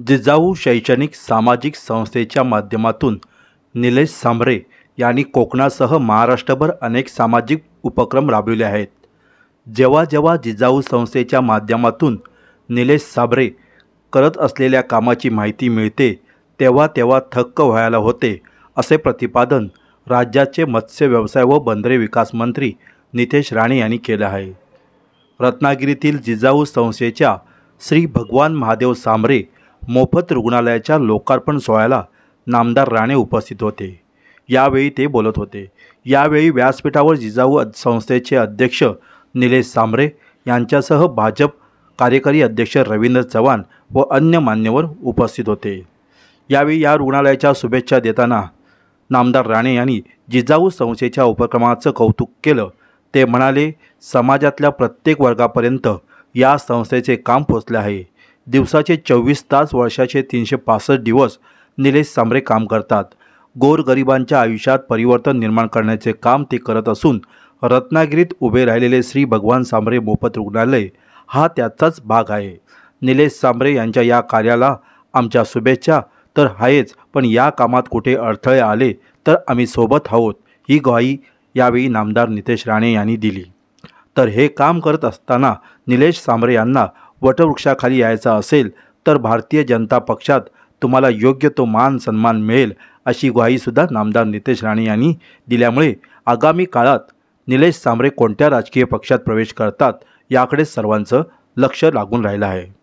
जिजाऊ शैक्षणिक सामाजिक संस्थेच्या माध्यमातून निलेश सांबरे यांनी कोकणासह महाराष्ट्रभर अनेक सामाजिक उपक्रम राबविले आहेत। जेव्हा जेव्हा जिजाऊ संस्थेच्या माध्यमातून निलेश सांबरे करत असलेल्या कामाची माहिती मिळते तेव्हा तेव्हा थक्क व्हायला होते, असे प्रतिपादन राज्याचे मत्स्य व्यवसाय व बंदरे विकास मंत्री नितेश राणे यांनी केले आहे। रत्नागिरीतील जिजाऊ संस्थेच्या श्री भगवान महादेव सांबरे मोफत रुग्णालयाच्या लोकार्पण सोहळ्याला नामदार राणे उपस्थित होते। यावेळी ते बोलत होते। यावेळी व्यासपीठावर जिजाऊ संस्थेचे अध्यक्ष निलेश सांबरे यांच्यासह भाजप कार्यकारी अध्यक्ष रवींद्र चव्हाण व अन्य मान्यवर उपस्थित होते। यावेळी या रुग्णालयाच्या शुभेच्छा देताना नामदार राणे यांनी जिजाऊ संस्थेच्या उपक्रमाचं कौतुक केलं। ते म्हणाले, समाजातल्या प्रत्येक वर्गापर्यंत या संस्थेचे काम पोचले आहे। दिवसाचे 24 तास, वर्षाचे 365 दिवस निलेश सांबरे काम करतात। गोरगरिबांच्या आयुष्यात परिवर्तन निर्माण करण्याचे काम ते करत असून रत्नागिरीत उभे राहिलेले श्री भगवान सांबरे मोफत रुग्णालय हा त्याचाच भाग आहे। निलेश सांबरे यांच्या या कार्याला आमच्या शुभेच्छा तर आहेच, पण या कामात कुठे अडथळे आले तर आम्ही सोबत आहोत, ही ग्वाही यावेळी नामदार नितेश राणे यांनी दिली। तर हे काम करत असताना निलेश सांबरे यांना वटवृक्षाखाली यायचं असेल तर भारतीय जनता पक्षात तुम्हाला योग्य तो मान सन्मान मिळेल, अशी ग्वाहीसुद्धा नामदार नितेश राणे यांनी दिल्यामुळे आगामी काळात निलेश सांबरे कोणत्या राजकीय पक्षात प्रवेश करतात याकडे सर्वांचं लक्ष लागून राहिलं आहे।